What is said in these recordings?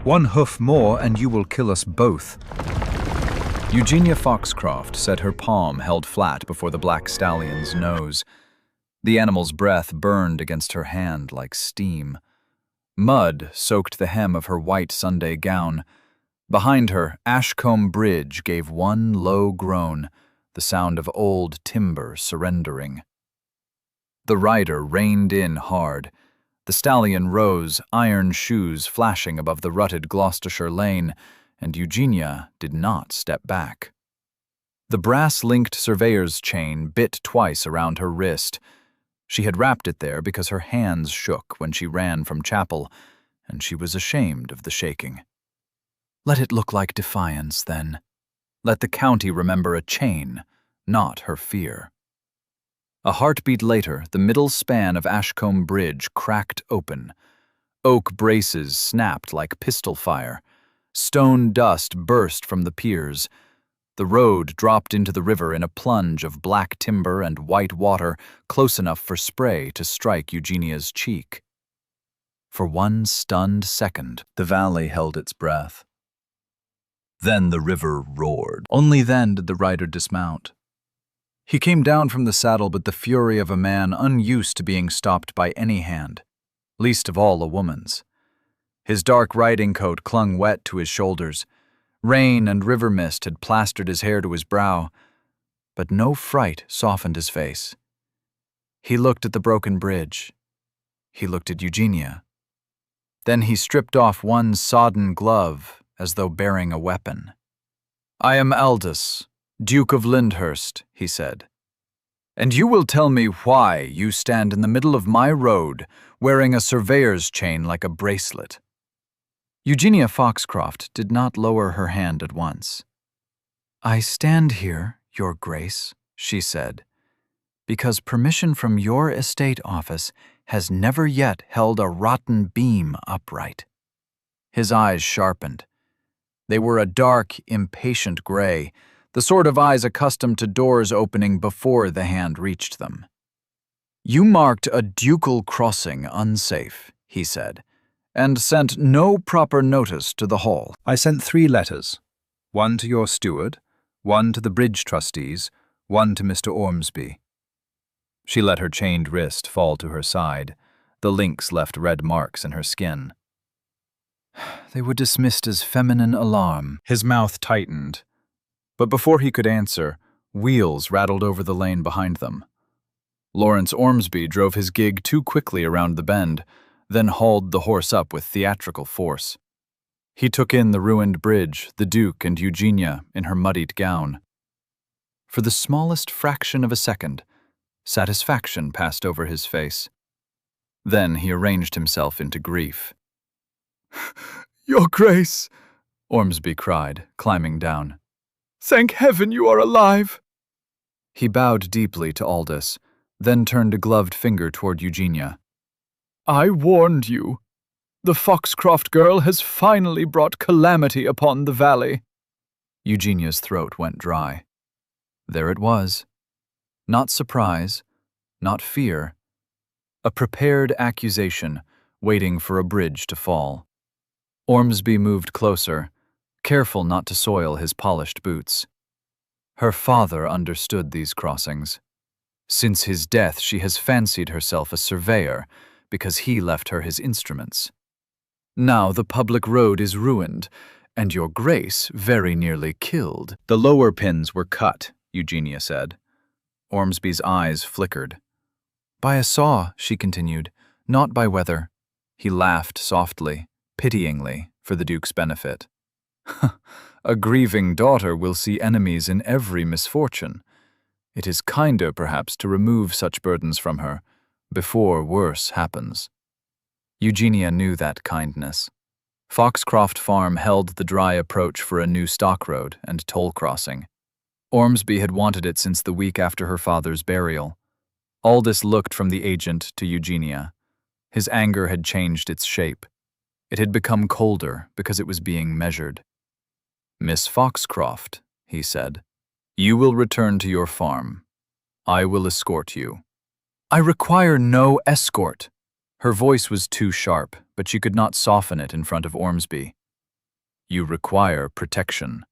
1 hoof more and you will kill us both. Eugenia Foxcroft said, her palm held flat before the black stallion's nose. The animal's breath burned against her hand like steam. Mud soaked the hem of her white Sunday gown. Behind her, Ashcombe Bridge gave one low groan, the sound of old timber surrendering. The rider reined in hard. The stallion rose, iron shoes flashing above the rutted Gloucestershire lane, and Eugenia did not step back. The brass-linked surveyor's chain bit twice around her wrist. She had wrapped it there because her hands shook when she ran from chapel, and she was ashamed of the shaking. Let it look like defiance, then. Let the county remember a chain, not her fear. A heartbeat later, the middle span of Ashcombe Bridge cracked open. Oak braces snapped like pistol fire. Stone dust burst from the piers. The road dropped into the river in a plunge of black timber and white water close enough for spray to strike Eugenia's cheek. For one stunned second, the valley held its breath. Then the river roared. Only then did the rider dismount. He came down from the saddle with the fury of a man unused to being stopped by any hand, least of all a woman's. His dark riding coat clung wet to his shoulders. Rain and river mist had plastered his hair to his brow, but no fright softened his face. He looked at the broken bridge. He looked at Eugenia. Then he stripped off one sodden glove as though bearing a weapon. "I am Aldous, Duke of Lyndhurst," he said. "And you will tell me why you stand in the middle of my road wearing a surveyor's chain like a bracelet." Eugenia Foxcroft did not lower her hand at once. "I stand here, Your Grace," she said, "because permission from your estate office has never yet held a rotten beam upright." His eyes sharpened. They were a dark, impatient gray, the sort of eyes accustomed to doors opening before the hand reached them. "You marked a ducal crossing unsafe," he said, "and sent no proper notice to the hall." "I sent 3 letters, one to your steward, one to the bridge trustees, one to Mr. Ormsby." She let her chained wrist fall to her side. The links left red marks in her skin. "They were dismissed as feminine alarm." His mouth tightened. But before he could answer, wheels rattled over the lane behind them. Lawrence Ormsby drove his gig too quickly around the bend, then hauled the horse up with theatrical force. He took in the ruined bridge, the Duke and Eugenia in her muddied gown. For the smallest fraction of a second, satisfaction passed over his face. Then he arranged himself into grief. "Your Grace," Ormsby cried, climbing down. "Thank heaven you are alive." He bowed deeply to Aldous, then turned a gloved finger toward Eugenia. "I warned you. The Foxcroft girl has finally brought calamity upon the valley." Eugenia's throat went dry. There it was. Not surprise, not fear. A prepared accusation, waiting for a bridge to fall. Ormsby moved closer, careful not to soil his polished boots. Her father understood these crossings. Since his death, she has fancied herself a surveyor because he left her his instruments. Now the public road is ruined, and your Grace very nearly killed. "The lower pins were cut," Eugenia said. Ormsby's eyes flickered. "By a saw," she continued, "not by weather." He laughed softly, pityingly, for the Duke's benefit. "A grieving daughter will see enemies in every misfortune. It is kinder, perhaps, to remove such burdens from her, before worse happens." Eugenia knew that kindness. Foxcroft Farm held the dry approach for a new stock road and toll crossing. Ormsby had wanted it since the week after her father's burial. Aldous looked from the agent to Eugenia. His anger had changed its shape. It had become colder because it was being measured. "Miss Foxcroft," he said, "you will return to your farm. I will escort you." "I require no escort." Her voice was too sharp, but she could not soften it in front of Ormsby. You require protection.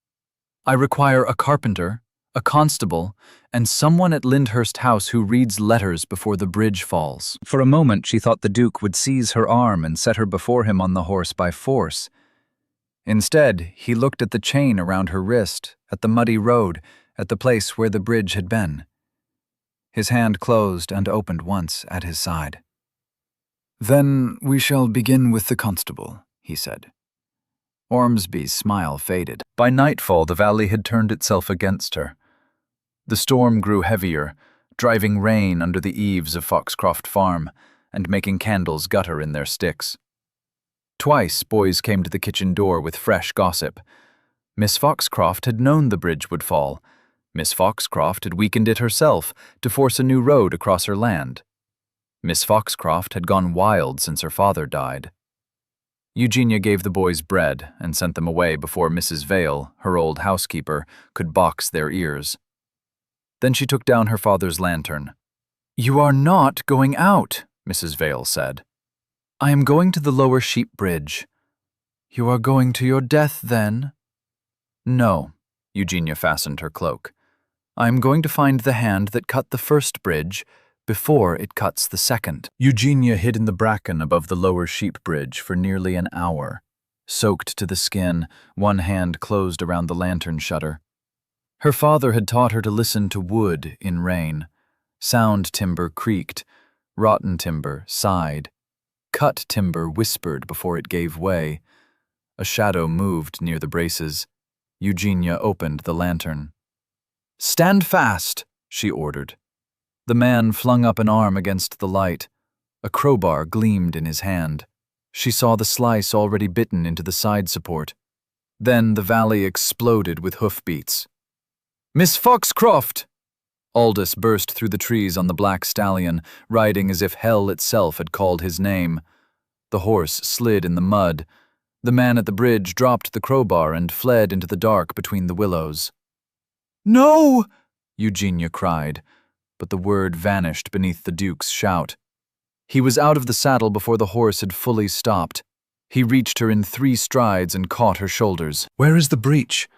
I require a carpenter, a constable, and someone at Lyndhurst House who reads letters before the bridge falls. For a moment she thought the Duke would seize her arm and set her before him on the horse by force. Instead, he looked at the chain around her wrist, at the muddy road, at the place where the bridge had been. His hand closed and opened once at his side. "Then we shall begin with the constable," he said. Ormsby's smile faded. By nightfall, the valley had turned itself against her. The storm grew heavier, driving rain under the eaves of Foxcroft Farm and making candles gutter in their sticks. Twice, boys came to the kitchen door with fresh gossip. Miss Foxcroft had known the bridge would fall. Miss Foxcroft had weakened it herself to force a new road across her land. Miss Foxcroft had gone wild since her father died. Eugenia gave the boys bread and sent them away before Mrs. Vale, her old housekeeper, could box their ears. Then she took down her father's lantern. "You are not going out," Mrs. Vale said. "I am going to the lower sheep bridge." "You are going to your death, then?" "No," Eugenia fastened her cloak. "I am going to find the hand that cut the first bridge before it cuts the second." Eugenia hid in the bracken above the lower sheep bridge for nearly an hour, soaked to the skin, one hand closed around the lantern shutter. Her father had taught her to listen to wood in rain. Sound timber creaked, rotten timber sighed, cut timber whispered before it gave way. A shadow moved near the braces. Eugenia opened the lantern. "Stand fast," she ordered. The man flung up an arm against the light. A crowbar gleamed in his hand. She saw the slice already bitten into the side support. Then the valley exploded with hoofbeats. "Miss Foxcroft!" Aldous burst through the trees on the black stallion, riding as if hell itself had called his name. The horse slid in the mud. The man at the bridge dropped the crowbar and fled into the dark between the willows. "No!" Eugenia cried, but the word vanished beneath the Duke's shout. He was out of the saddle before the horse had fully stopped. He reached her in 3 strides and caught her shoulders. "Where is the breach?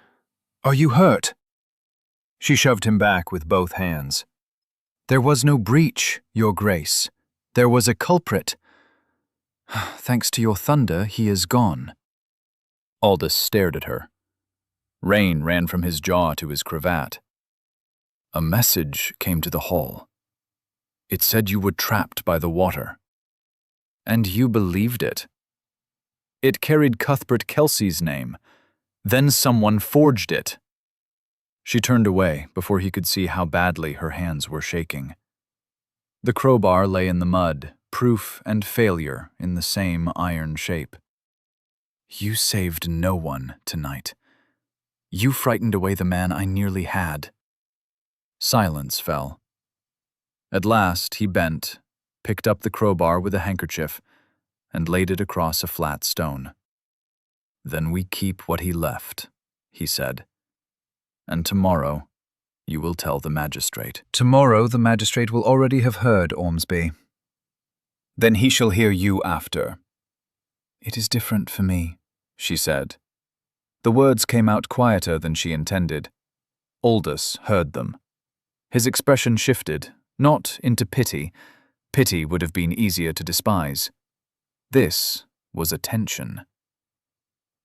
Are you hurt?" She shoved him back with both hands. "There was no breach, Your Grace. There was a culprit. Thanks to your thunder, he is gone." Aldous stared at her. Rain ran from his jaw to his cravat. "A message came to the hall. It said you were trapped by the water. And you believed it. It carried Cuthbert Kelsey's name. Then someone forged it." She turned away before he could see how badly her hands were shaking. The crowbar lay in the mud, proof and failure in the same iron shape. "You saved no one tonight. You frightened away the man I nearly had." Silence fell. At last he bent, picked up the crowbar with a handkerchief, and laid it across a flat stone. "Then we keep what he left," he said. "And tomorrow you will tell the magistrate." "Tomorrow the magistrate will already have heard, Ormsby." "Then he shall hear you after." "It is different for me," she said. The words came out quieter than she intended. Aldous heard them. His expression shifted, not into pity. Pity would have been easier to despise. This was attention.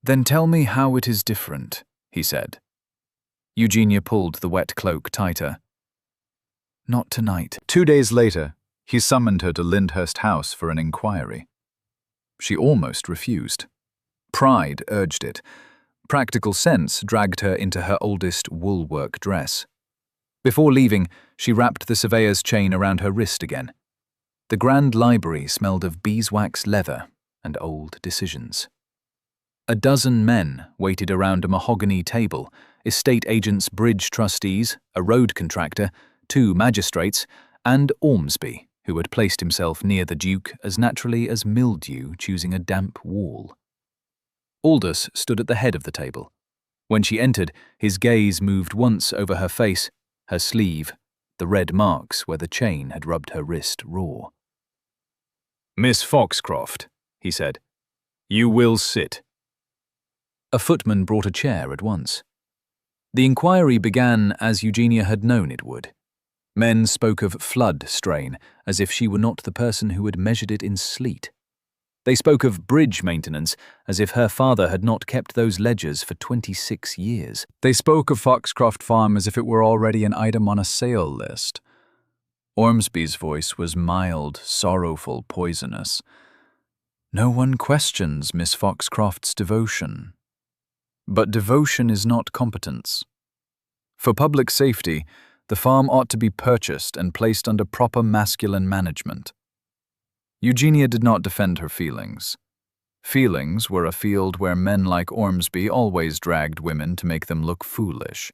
"Then tell me how it is different," he said. Eugenia pulled the wet cloak tighter. "Not tonight." 2 days later, he summoned her to Lyndhurst House for an inquiry. She almost refused. Pride urged it. Practical sense dragged her into her oldest woolwork dress. Before leaving, she wrapped the surveyor's chain around her wrist again. The Grand Library smelled of beeswax leather and old decisions. A dozen men waited around a mahogany table: estate agents, bridge trustees, a road contractor, 2 magistrates, and Ormsby, who had placed himself near the Duke as naturally as mildew choosing a damp wall. Aldous stood at the head of the table. When she entered, his gaze moved once over her face, her sleeve, the red marks where the chain had rubbed her wrist raw. "Miss Foxcroft," he said, "you will sit." A footman brought a chair at once. The inquiry began as Eugenia had known it would. Men spoke of flood strain, as if she were not the person who had measured it in sleet. They spoke of bridge maintenance, as if her father had not kept those ledgers for 26 years. They spoke of Foxcroft Farm as if it were already an item on a sale list. Ormsby's voice was mild, sorrowful, poisonous. No one questions Miss Foxcroft's devotion. But devotion is not competence. For public safety, the farm ought to be purchased and placed under proper masculine management. Eugenia did not defend her feelings. Feelings were a field where men like Ormsby always dragged women to make them look foolish.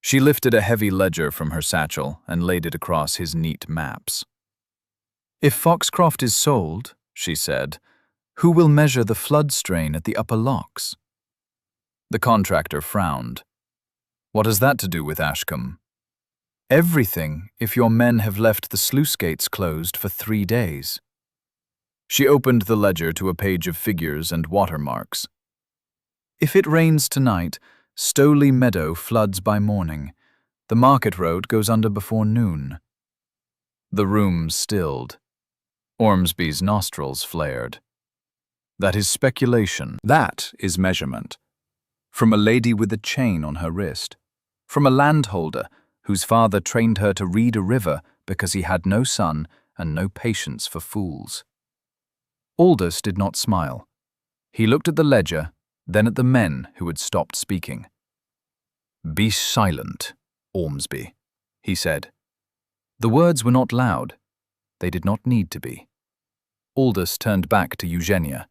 She lifted a heavy ledger from her satchel and laid it across his neat maps. "If Foxcroft is sold," she said, "who will measure the flood strain at the upper locks?" The contractor frowned. "What has that to do with Ashcombe?" "Everything, if your men have left the sluice gates closed for 3 days." She opened the ledger to a page of figures and watermarks. "If it rains tonight, Stoley Meadow floods by morning. The market road goes under before noon." The room stilled. Ormsby's nostrils flared. "That is speculation. That is measurement. From a lady with a chain on her wrist. From a landholder whose father trained her to read a river because he had no son and no patience for fools." Aldous did not smile. He looked at the ledger, then at the men who had stopped speaking. "Be silent, Ormsby," he said. The words were not loud. They did not need to be. Aldous turned back to Eugenia.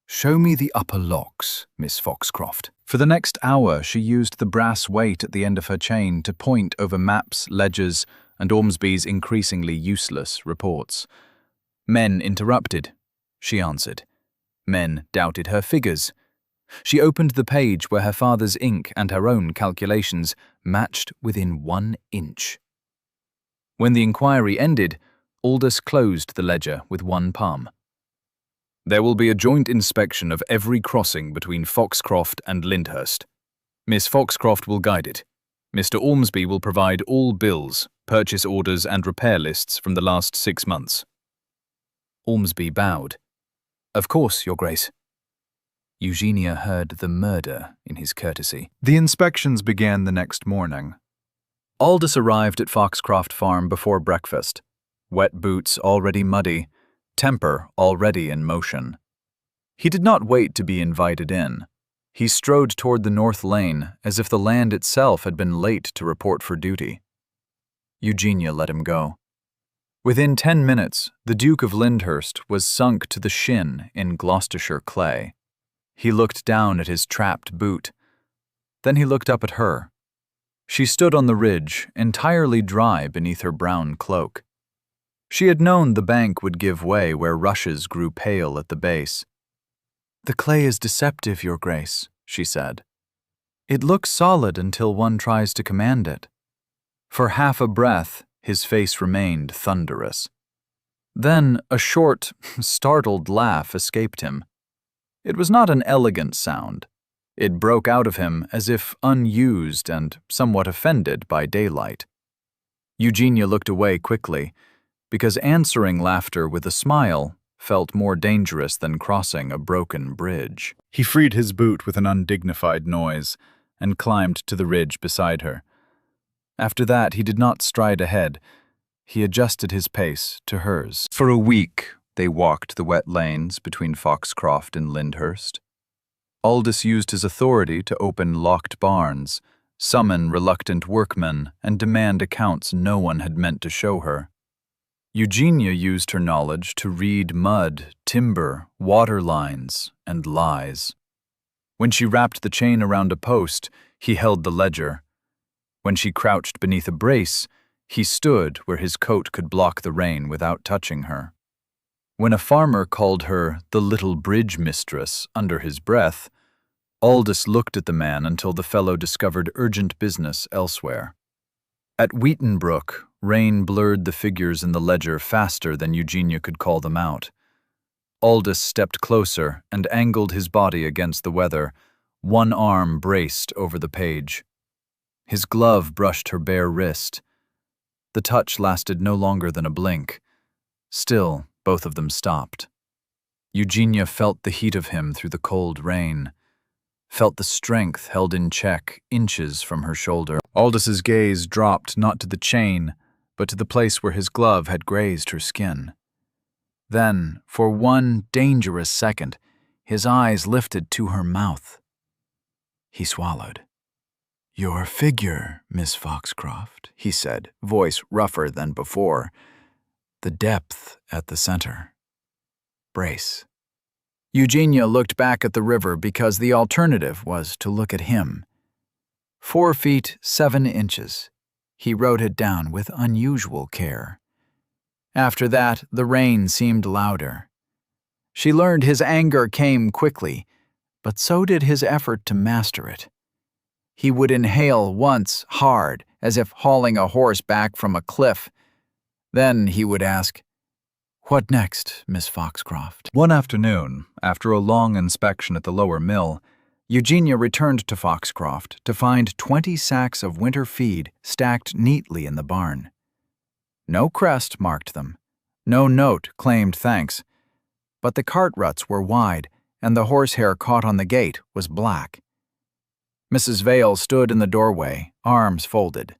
"Show me the upper locks, Miss Foxcroft." For the next hour she used the brass weight at the end of her chain to point over maps, ledgers, and Ormsby's increasingly useless reports. Men interrupted. She answered. Men doubted her figures. She opened the page where her father's ink and her own calculations matched within 1 inch. When the inquiry ended, Aldous closed the ledger with one palm. "There will be a joint inspection of every crossing between Foxcroft and Lyndhurst. Miss Foxcroft will guide it. Mr. Ormsby will provide all bills, purchase orders and repair lists from the last 6 months." Ormsby bowed. "Of course, Your Grace." Eugenia heard the murder in his courtesy. The inspections began the next morning. Aldous arrived at Foxcroft Farm before breakfast. Wet boots already muddy, temper already in motion. He did not wait to be invited in. He strode toward the north lane as if the land itself had been late to report for duty. Eugenia let him go. Within 10 minutes, the Duke of Lyndhurst was sunk to the shin in Gloucestershire clay. He looked down at his trapped boot. Then he looked up at her. She stood on the ridge, entirely dry beneath her brown cloak. She had known the bank would give way where rushes grew pale at the base. "The clay is deceptive, Your Grace," she said. "It looks solid until one tries to command it." For half a breath, his face remained thunderous. Then a short, startled laugh escaped him. It was not an elegant sound. It broke out of him as if unused and somewhat offended by daylight. Eugenia looked away quickly, because answering laughter with a smile felt more dangerous than crossing a broken bridge. He freed his boot with an undignified noise and climbed to the ridge beside her. After that, he did not stride ahead. He adjusted his pace to hers. For a week, they walked the wet lanes between Foxcroft and Lyndhurst. Aldous used his authority to open locked barns, summon reluctant workmen, and demand accounts no one had meant to show her. Eugenia used her knowledge to read mud, timber, water lines, and lies. When she wrapped the chain around a post, he held the ledger. When she crouched beneath a brace, he stood where his coat could block the rain without touching her. When a farmer called her the little bridge mistress under his breath, Aldous looked at the man until the fellow discovered urgent business elsewhere. At Wheaton Brook, rain blurred the figures in the ledger faster than Eugenia could call them out. Aldous stepped closer and angled his body against the weather, one arm braced over the page. His glove brushed her bare wrist. The touch lasted no longer than a blink. Still, both of them stopped. Eugenia felt the heat of him through the cold rain, felt the strength held in check inches from her shoulder. Aldous's gaze dropped not to the chain, but to the place where his glove had grazed her skin. Then, for one dangerous second, his eyes lifted to her mouth. He swallowed. "Your figure, Miss Foxcroft," he said, voice rougher than before. "The depth at the center. Brace." Eugenia looked back at the river because the alternative was to look at him. 4 feet 7 inches. He wrote it down with unusual care. After that, the rain seemed louder. She learned his anger came quickly, but so did his effort to master it. He would inhale once hard, as if hauling a horse back from a cliff. Then he would ask, "What next, Miss Foxcroft?" One afternoon, after a long inspection at the lower mill, Eugenia returned to Foxcroft to find 20 sacks of winter feed stacked neatly in the barn. No crest marked them. No note claimed thanks. But the cart ruts were wide, and the horsehair caught on the gate was black. Mrs. Vale stood in the doorway, arms folded.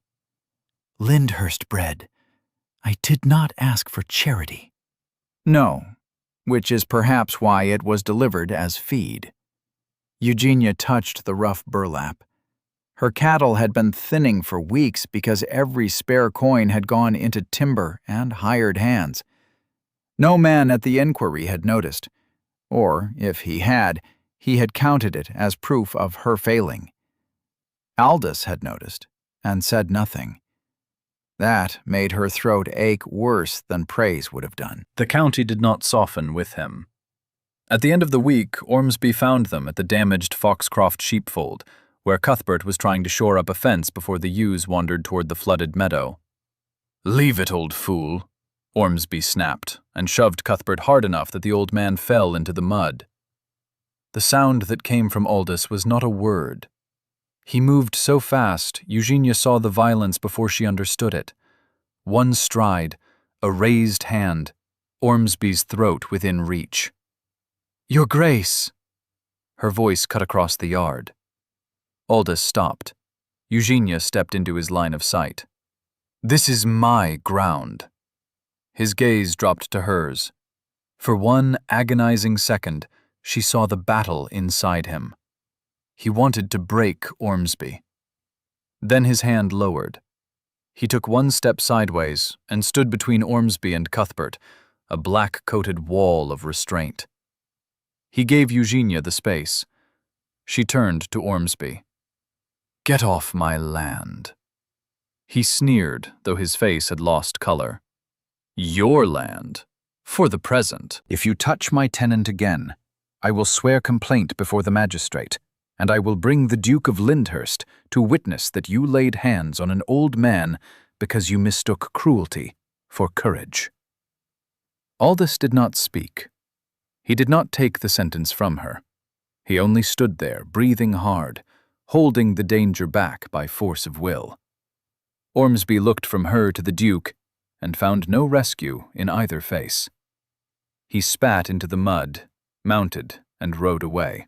"Lyndhurst bread. I did not ask for charity." "No," which is perhaps why it was delivered as feed. Eugenia touched the rough burlap. Her cattle had been thinning for weeks because every spare coin had gone into timber and hired hands. No man at the inquiry had noticed, or, if he had counted it as proof of her failing. Aldous had noticed, and said nothing. That made her throat ache worse than praise would have done. The county did not soften with him. At the end of the week, Ormsby found them at the damaged Foxcroft sheepfold, where Cuthbert was trying to shore up a fence before the ewes wandered toward the flooded meadow. "Leave it, old fool," Ormsby snapped, and shoved Cuthbert hard enough that the old man fell into the mud. The sound that came from Aldous was not a word. He moved so fast, Eugenia saw the violence before she understood it. One stride, a raised hand, Ormsby's throat within reach. "Your Grace!" Her voice cut across the yard. Aldous stopped. Eugenia stepped into his line of sight. "This is my ground." His gaze dropped to hers. For one agonizing second, she saw the battle inside him. He wanted to break Ormsby. Then his hand lowered. He took one step sideways and stood between Ormsby and Cuthbert, a black-coated wall of restraint. He gave Eugenia the space. She turned to Ormsby. "Get off my land." He sneered, though his face had lost color. "Your land, for the present. If you touch my tenant again, I will swear complaint before the magistrate, and I will bring the Duke of Lyndhurst to witness that you laid hands on an old man because you mistook cruelty for courage." Aldous did not speak. He did not take the sentence from her. He only stood there, breathing hard, holding the danger back by force of will. Ormsby looked from her to the Duke and found no rescue in either face. He spat into the mud, mounted, and rode away.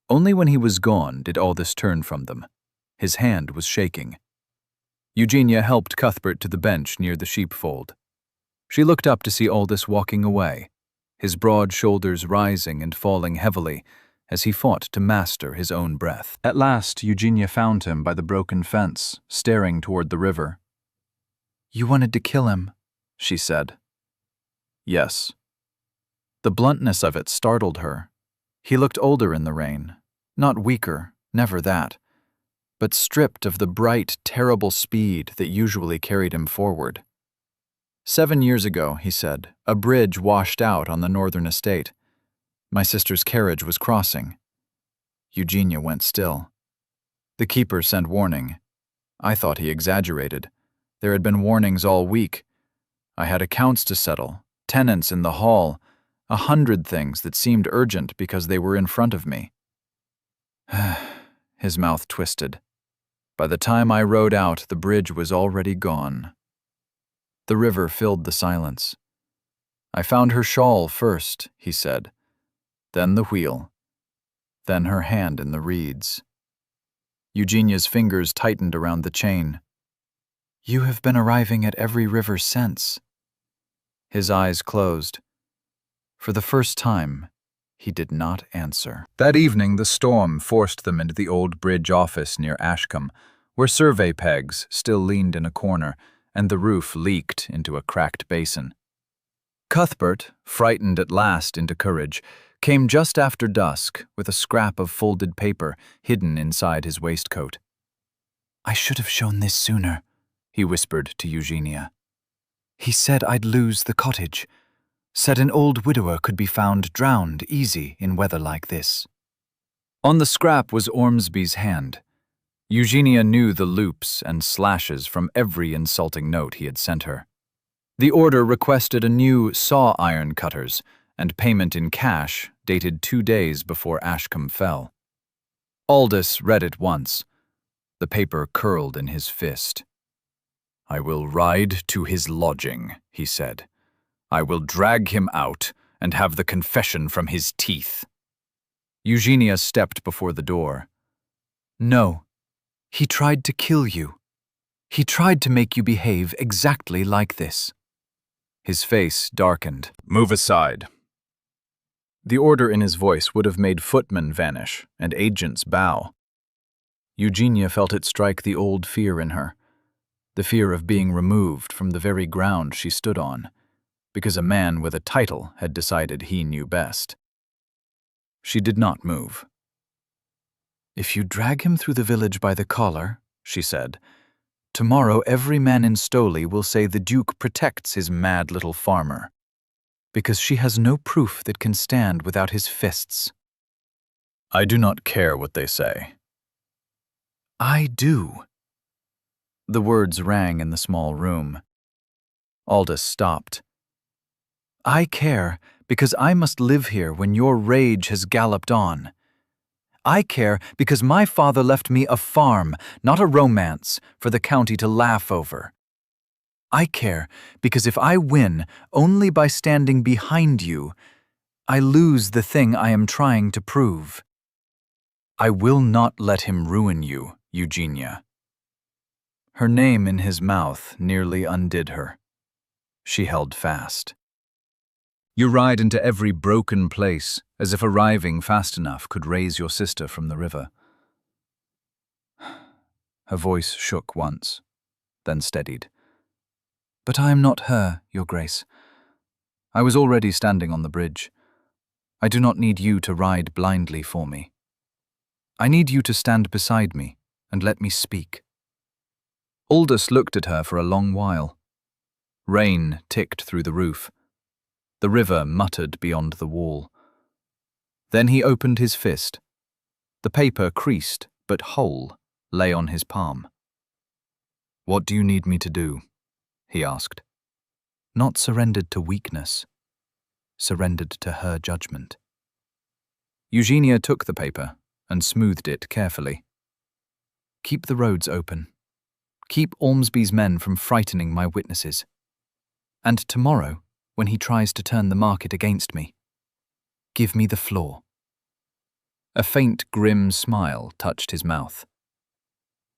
Only when he was gone did Aldous turn from them. His hand was shaking. Eugenia helped Cuthbert to the bench near the sheepfold. She looked up to see Aldous walking away, his broad shoulders rising and falling heavily as he fought to master his own breath. At last, Eugenia found him by the broken fence, staring toward the river. "You wanted to kill him," she said. "Yes." The bluntness of it startled her. He looked older in the rain, not weaker, never that, but stripped of the bright, terrible speed that usually carried him forward. 7 years ago, he said, a bridge washed out on the northern estate. My sister's carriage was crossing. Eugenia went still. The keeper sent warning. I thought he exaggerated. There had been warnings all week. I had accounts to settle, tenants in the hall. 100 things that seemed urgent because they were in front of me. His mouth twisted. By the time I rowed out, the bridge was already gone. The river filled the silence. I found her shawl first, he said, then the wheel, then her hand in the reeds. Eugenia's fingers tightened around the chain. You have been arriving at every river since. His eyes closed. For the first time, he did not answer. That evening, the storm forced them into the old bridge office near Ashcombe, where survey pegs still leaned in a corner, and the roof leaked into a cracked basin. Cuthbert, frightened at last into courage, came just after dusk with a scrap of folded paper hidden inside his waistcoat. I should have shown this sooner, he whispered to Eugenia. He said I'd lose the cottage. Said an old widower could be found drowned easy in weather like this. On the scrap was Ormsby's hand. Eugenia knew the loops and slashes from every insulting note he had sent her. The order requested a new saw iron cutters and payment in cash dated 2 days before Ashcombe fell. Aldous read it once. The paper curled in his fist. I will ride to his lodging, he said. I will drag him out and have the confession from his teeth. Eugenia stepped before the door. No, he tried to kill you. He tried to make you behave exactly like this. His face darkened. Move aside. The order in his voice would have made footmen vanish and agents bow. Eugenia felt it strike the old fear in her, the fear of being removed from the very ground she stood on, because a man with a title had decided he knew best. She did not move. If you drag him through the village by the collar, she said, tomorrow every man in Stowley will say the Duke protects his mad little farmer, because she has no proof that can stand without his fists. I do not care what they say. I do. The words rang in the small room. Aldous stopped. I care because I must live here when your rage has galloped on. I care because my father left me a farm, not a romance, for the county to laugh over. I care because if I win only by standing behind you, I lose the thing I am trying to prove. I will not let him ruin you, Eugenia. Her name in his mouth nearly undid her. She held fast. You ride into every broken place, as if arriving fast enough could raise your sister from the river. Her voice shook once, then steadied. But I am not her, Your Grace. I was already standing on the bridge. I do not need you to ride blindly for me. I need you to stand beside me and let me speak. Aldous looked at her for a long while. Rain ticked through the roof. The river muttered beyond the wall. Then he opened his fist. The paper, creased but whole, lay on his palm. What do you need me to do? He asked. Not surrendered to weakness, surrendered to her judgment. Eugenia took the paper and smoothed it carefully. Keep the roads open. Keep Ormsby's men from frightening my witnesses. And tomorrow, when he tries to turn the market against me, give me the floor. A faint, grim smile touched his mouth.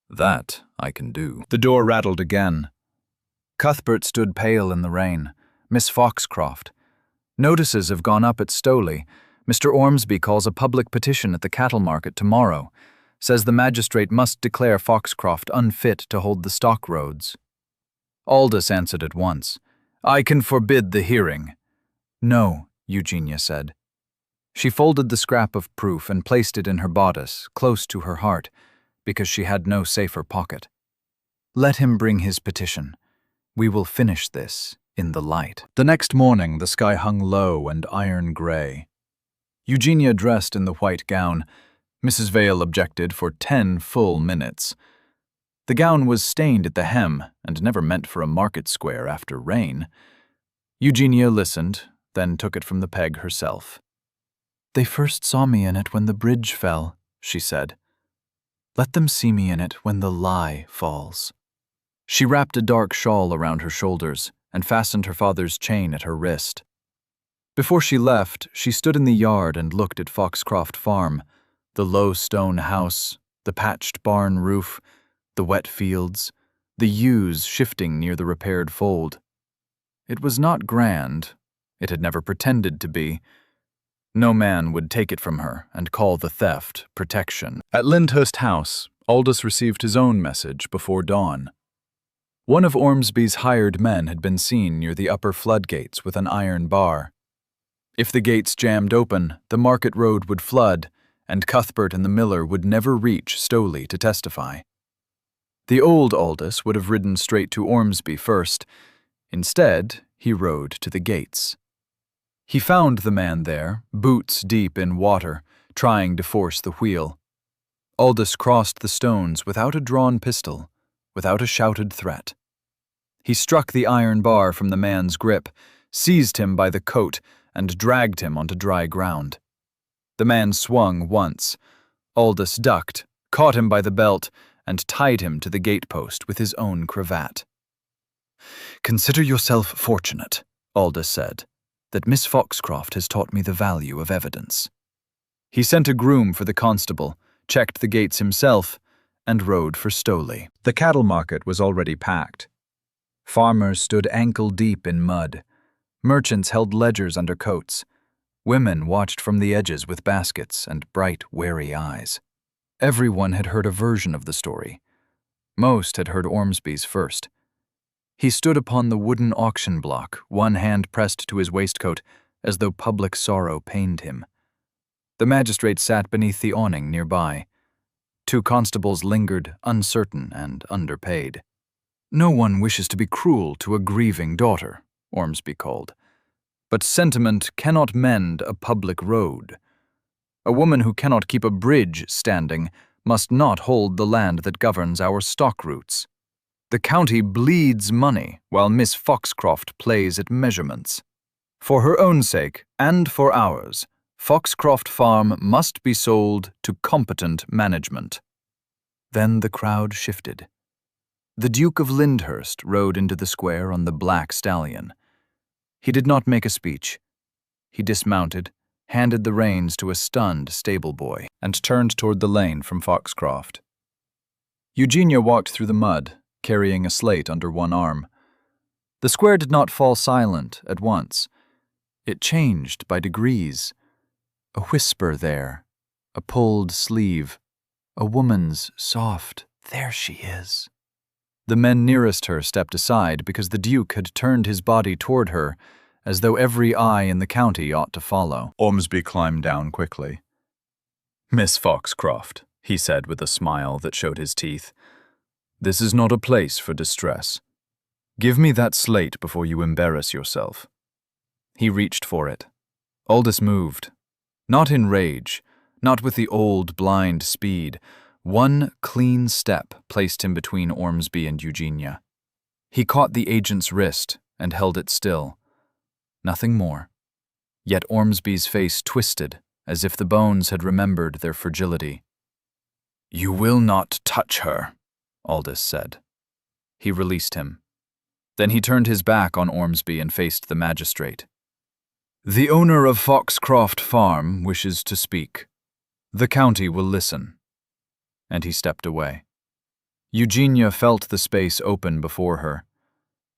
That I can do. The door rattled again. Cuthbert stood pale in the rain. Miss Foxcroft. Notices have gone up at Stowley. Mr. Ormsby calls a public petition at the cattle market tomorrow. Says the magistrate must declare Foxcroft unfit to hold the stock roads. Aldous answered at once. I can forbid the hearing. No, Eugenia said. She folded the scrap of proof and placed it in her bodice, close to her heart, because she had no safer pocket. Let him bring his petition. We will finish this in the light. The next morning, the sky hung low and iron gray. Eugenia dressed in the white gown. Mrs. Vale objected for 10 full minutes. The gown was stained at the hem and never meant for a market square after rain. Eugenia listened, then took it from the peg herself. "They first saw me in it when the bridge fell," she said. "Let them see me in it when the lie falls." She wrapped a dark shawl around her shoulders and fastened her father's chain at her wrist. Before she left, she stood in the yard and looked at Foxcroft Farm, the low stone house, the patched barn roof, the wet fields, the ewes shifting near the repaired fold. It was not grand. It had never pretended to be. No man would take it from her and call the theft protection. At Lyndhurst House, Aldous received his own message before dawn. One of Ormsby's hired men had been seen near the upper floodgates with an iron bar. If the gates jammed open, the market road would flood, and Cuthbert and the miller would never reach Stowley to testify. The old Aldous would have ridden straight to Ormsby first. Instead, he rode to the gates. He found the man there, boots deep in water, trying to force the wheel. Aldous crossed the stones without a drawn pistol, without a shouted threat. He struck the iron bar from the man's grip, seized him by the coat, and dragged him onto dry ground. The man swung once. Aldous ducked, caught him by the belt, and tied him to the gatepost with his own cravat. "Consider yourself fortunate," Aldous said, "that Miss Foxcroft has taught me the value of evidence." He sent a groom for the constable, checked the gates himself, and rode for Stowley. The cattle market was already packed. Farmers stood ankle-deep in mud. Merchants held ledgers under coats. Women watched from the edges with baskets and bright, wary eyes. Everyone had heard a version of the story. Most had heard Ormsby's first. He stood upon the wooden auction block, one hand pressed to his waistcoat, as though public sorrow pained him. The magistrate sat beneath the awning nearby. 2 constables lingered, uncertain and underpaid. "No one wishes to be cruel to a grieving daughter," Ormsby called. "But sentiment cannot mend a public road. A woman who cannot keep a bridge standing must not hold the land that governs our stock routes. The county bleeds money while Miss Foxcroft plays at measurements. For her own sake, and for ours, Foxcroft Farm must be sold to competent management." Then the crowd shifted. The Duke of Lyndhurst rode into the square on the black stallion. He did not make a speech. He dismounted, handed the reins to a stunned stable-boy, and turned toward the lane from Foxcroft. Eugenia walked through the mud, carrying a slate under one arm. The square did not fall silent at once. It changed by degrees. A whisper there, a pulled sleeve, a woman's soft, "There she is." The men nearest her stepped aside because the Duke had turned his body toward her, as though every eye in the county ought to follow. Ormsby climbed down quickly. "Miss Foxcroft," he said with a smile that showed his teeth, "this is not a place for distress. Give me that slate before you embarrass yourself." He reached for it. Aldous moved. Not in rage, not with the old blind speed. One clean step placed him between Ormsby and Eugenia. He caught the agent's wrist and held it still. Nothing more. Yet Ormsby's face twisted, as if the bones had remembered their fragility. "You will not touch her," Aldous said. He released him. Then he turned his back on Ormsby and faced the magistrate. "The owner of Foxcroft Farm wishes to speak. The county will listen." And he stepped away. Eugenia felt the space open before her.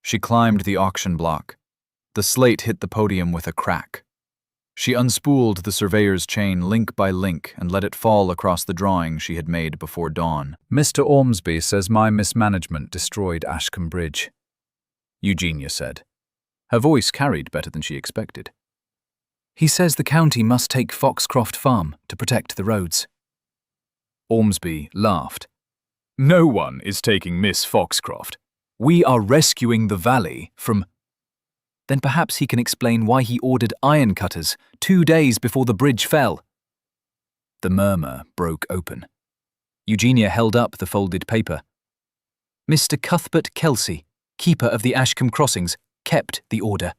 She climbed the auction block. The slate hit the podium with a crack. She unspooled the surveyor's chain link by link and let it fall across the drawing she had made before dawn. "Mr. Ormsby says my mismanagement destroyed Ashcombe Bridge," Eugenia said. Her voice carried better than she expected. "He says the county must take Foxcroft Farm to protect the roads." Ormsby laughed. "No one is taking Miss Foxcroft. We are rescuing the valley from—" "Then perhaps he can explain why he ordered iron cutters 2 days before the bridge fell." The murmur broke open. Eugenia held up the folded paper. "Mr. Cuthbert Kelsey, keeper of the Ashcombe Crossings, kept the order."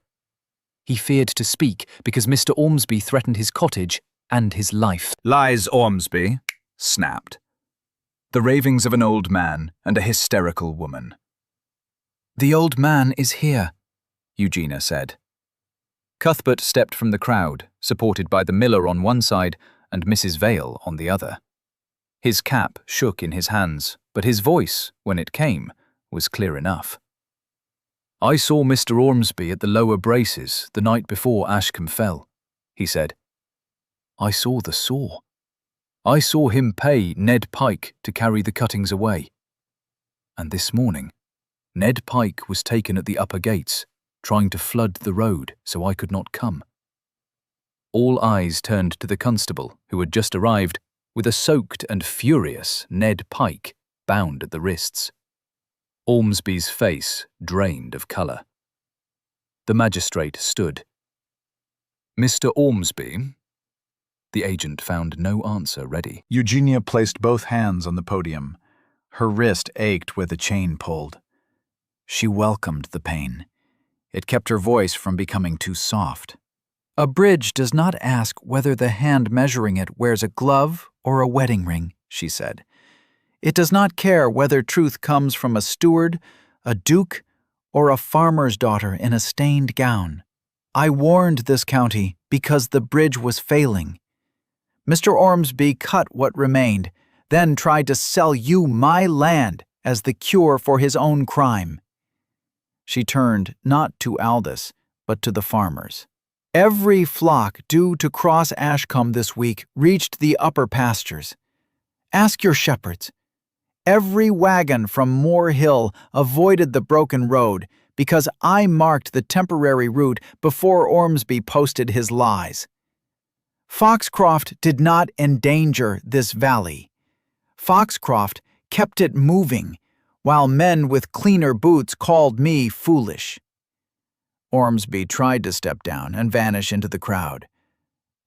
He feared to speak because Mr. Ormsby threatened his cottage and his life. "Lies, Ormsby," snapped. The ravings of an old man and a hysterical woman. "The old man is here," Eugenia said. Cuthbert stepped from the crowd, supported by the miller on one side and Mrs. Vale on the other. His cap shook in his hands, but his voice, when it came, was clear enough. "I saw Mr. Ormsby at the lower braces the night before Ashcombe fell," he said. "I saw the saw. I saw him pay Ned Pike to carry the cuttings away. And this morning, Ned Pike was taken at the upper gates, trying to flood the road so I could not come." All eyes turned to the constable, who had just arrived, with a soaked and furious Ned Pike bound at the wrists. Ormsby's face drained of colour. The magistrate stood. "Mr. Ormsby?" The agent found no answer ready. Eugenia placed both hands on the podium. Her wrist ached where the chain pulled. She welcomed the pain. It kept her voice from becoming too soft. "A bridge does not ask whether the hand measuring it wears a glove or a wedding ring," she said. "It does not care whether truth comes from a steward, a duke, or a farmer's daughter in a stained gown. I warned this county because the bridge was failing. Mr. Ormsby cut what remained, then tried to sell you my land as the cure for his own crime." She turned not to Aldous, but to the farmers. "Every flock due to cross Ashcombe this week reached the upper pastures. Ask your shepherds. Every wagon from Moor Hill avoided the broken road because I marked the temporary route before Ormsby posted his lies. Foxcroft did not endanger this valley. Foxcroft kept it moving, while men with cleaner boots called me foolish." Ormsby tried to step down and vanish into the crowd.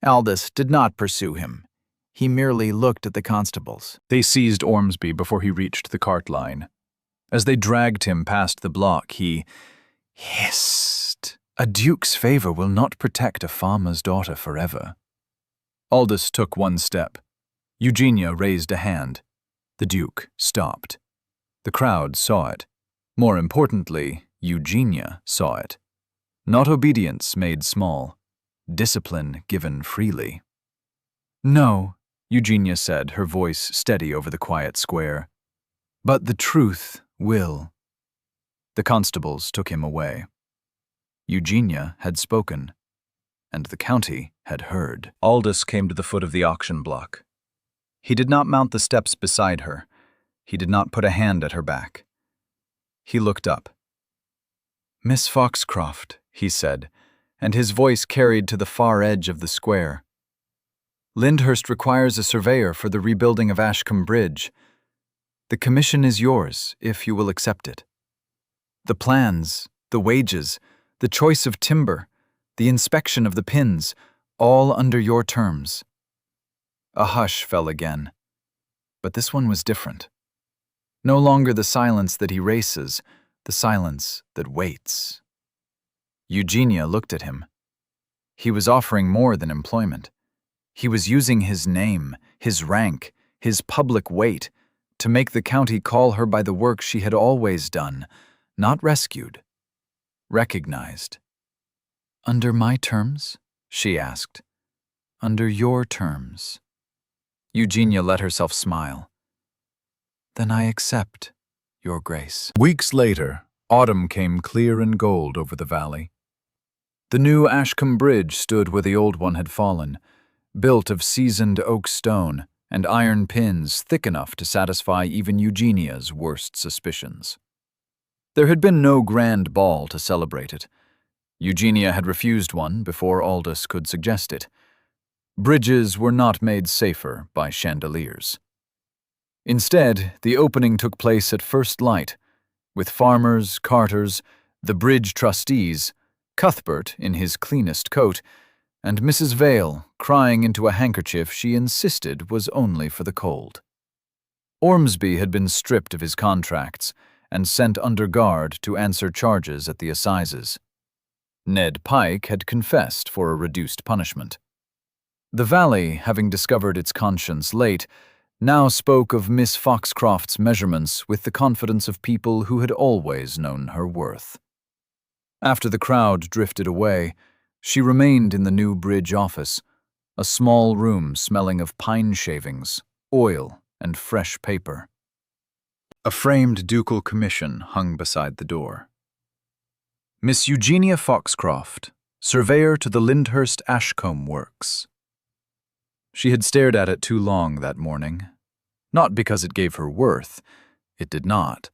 Aldous did not pursue him. He merely looked at the constables. They seized Ormsby before he reached the cart line. As they dragged him past the block, he hissed, "A duke's favour will not protect a farmer's daughter forever." Aldous took one step. Eugenia raised a hand. The duke stopped. The crowd saw it. More importantly, Eugenia saw it. Not obedience made small, discipline given freely. "No," Eugenia said, her voice steady over the quiet square. "But the truth will." The constables took him away. Eugenia had spoken, and the county had heard. Aldous came to the foot of the auction block. He did not mount the steps beside her. He did not put a hand at her back. He looked up. "Miss Foxcroft," he said, and his voice carried to the far edge of the square. "Lyndhurst requires a surveyor for the rebuilding of Ashcombe Bridge. The commission is yours, if you will accept it. The plans, the wages, the choice of timber, the inspection of the pins, all under your terms." A hush fell again. But this one was different. No longer the silence that erases, the silence that waits. Eugenia looked at him. He was offering more than employment. He was using his name, his rank, his public weight, to make the county call her by the work she had always done, not rescued, recognized. "Under my terms?" she asked. "Under your terms." Eugenia let herself smile. "Then I accept, Your Grace." Weeks later, autumn came clear and gold over the valley. The new Ashcombe Bridge stood where the old one had fallen, built of seasoned oak stone and iron pins thick enough to satisfy even Eugenia's worst suspicions. There had been no grand ball to celebrate it. Eugenia had refused one before Aldous could suggest it. Bridges were not made safer by chandeliers. Instead, the opening took place at first light, with farmers, carters, the bridge trustees, Cuthbert in his cleanest coat, and Mrs. Vale crying into a handkerchief she insisted was only for the cold. Ormsby had been stripped of his contracts and sent under guard to answer charges at the assizes. Ned Pike had confessed for a reduced punishment. The Valley, having discovered its conscience late, now spoke of Miss Foxcroft's measurements with the confidence of people who had always known her worth. After the crowd drifted away, she remained in the new bridge office, a small room smelling of pine shavings, oil, and fresh paper. A framed ducal commission hung beside the door. Miss Eugenia Foxcroft, surveyor to the Lyndhurst Ashcombe Works. She had stared at it too long that morning, not because it gave her worth, it did not,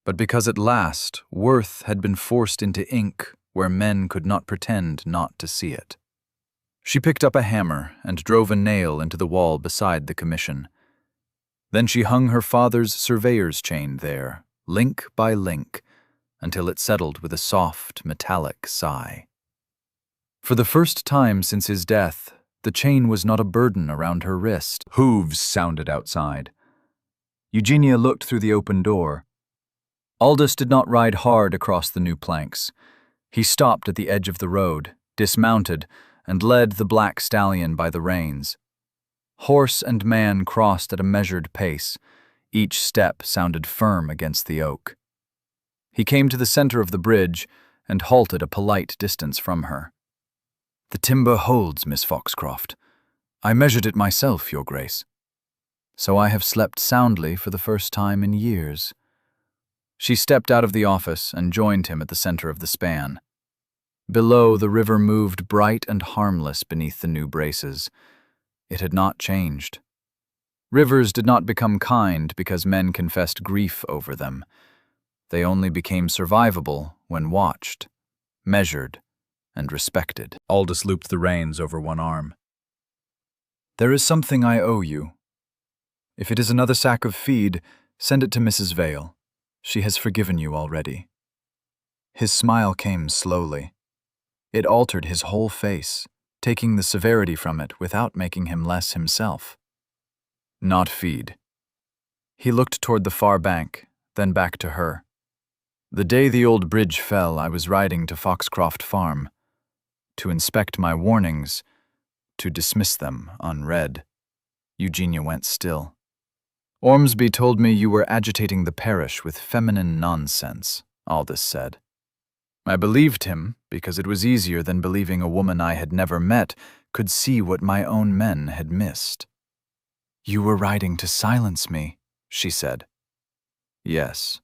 but because at last worth had been forced into ink where men could not pretend not to see it. She picked up a hammer and drove a nail into the wall beside the commission. Then she hung her father's surveyor's chain there, link by link, until it settled with a soft, metallic sigh. For the first time since his death, the chain was not a burden around her wrist. Hooves sounded outside. Eugenia looked through the open door. Aldous did not ride hard across the new planks. He stopped at the edge of the road, dismounted, and led the black stallion by the reins. Horse and man crossed at a measured pace. Each step sounded firm against the oak. He came to the center of the bridge and halted a polite distance from her. "The timber holds, Miss Foxcroft. I measured it myself, Your Grace. So I have slept soundly for the first time in years." She stepped out of the office and joined him at the center of the span. Below, the river moved bright and harmless beneath the new braces. It had not changed. Rivers did not become kind because men confessed grief over them. They only became survivable when watched, measured, and respected. Aldous looped the reins over one arm. "There is something I owe you. If it is another sack of feed, send it to Mrs. Vale. She has forgiven you already." His smile came slowly. It altered his whole face, taking the severity from it without making him less himself. "Not feed." He looked toward the far bank, then back to her. "The day the old bridge fell, I was riding to Foxcroft Farm, to inspect my warnings, to dismiss them unread." Eugenia went still. "Ormsby told me you were agitating the parish with feminine nonsense," Aldous said. "I believed him because it was easier than believing a woman I had never met could see what my own men had missed." "You were riding to silence me," she said. "Yes."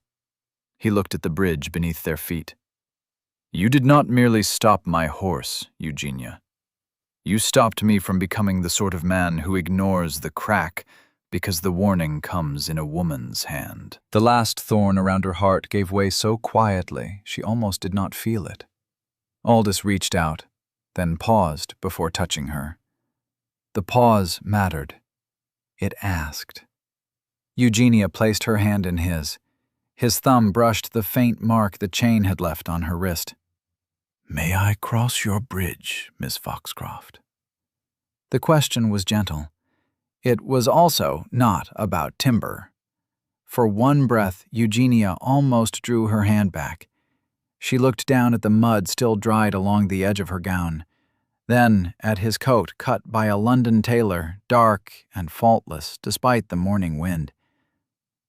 He looked at the bridge beneath their feet. "You did not merely stop my horse, Eugenia. You stopped me from becoming the sort of man who ignores the crack because the warning comes in a woman's hand." The last thorn around her heart gave way so quietly she almost did not feel it. Aldous reached out, then paused before touching her. The pause mattered. It asked. Eugenia placed her hand in his. His thumb brushed the faint mark the chain had left on her wrist. "May I cross your bridge, Miss Foxcroft?" The question was gentle. It was also not about timber. For one breath, Eugenia almost drew her hand back. She looked down at the mud still dried along the edge of her gown, then at his coat cut by a London tailor, dark and faultless despite the morning wind.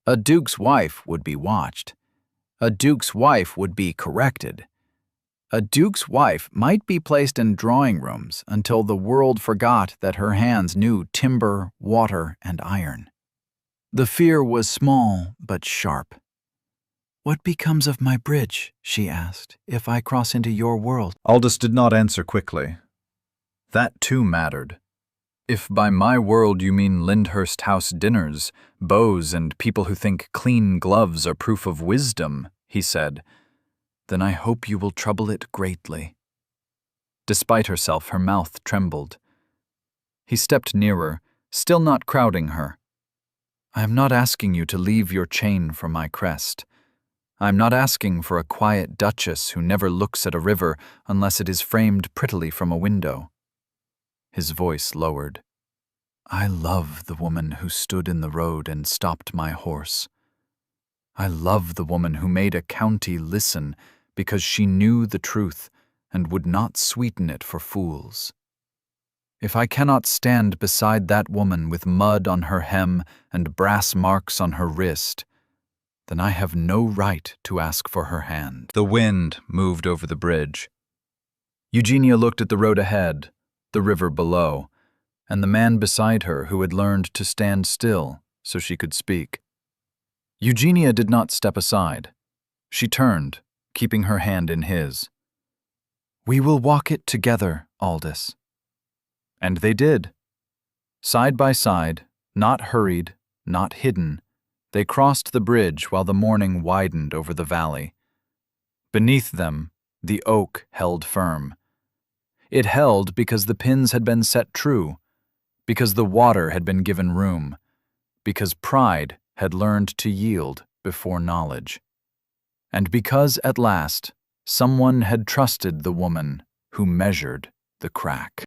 A duke's wife would be watched. A duke's wife would be corrected. A duke's wife might be placed in drawing rooms until the world forgot that her hands knew timber, water, and iron. The fear was small but sharp. "What becomes of my bridge," she asked, "if I cross into your world?" Aldous did not answer quickly. That too mattered. "If by my world you mean Lyndhurst House dinners, beaux, and people who think clean gloves are proof of wisdom," he said, "then I hope you will trouble it greatly." Despite herself, her mouth trembled. He stepped nearer, still not crowding her. "I am not asking you to leave your chain for my crest. I am not asking for a quiet duchess who never looks at a river unless it is framed prettily from a window." His voice lowered. "I love the woman who stood in the road and stopped my horse. I love the woman who made a county listen because she knew the truth and would not sweeten it for fools. If I cannot stand beside that woman with mud on her hem and brass marks on her wrist, then I have no right to ask for her hand." The wind moved over the bridge. Eugenia looked at the road ahead, the river below, and the man beside her who had learned to stand still so she could speak. Eugenia did not step aside. She turned, keeping her hand in his. "We will walk it together, Aldous." And they did. Side by side, not hurried, not hidden, they crossed the bridge while the morning widened over the valley. Beneath them, the oak held firm. It held because the pins had been set true, because the water had been given room, because pride had learned to yield before knowledge, and because at last someone had trusted the woman who measured the crack.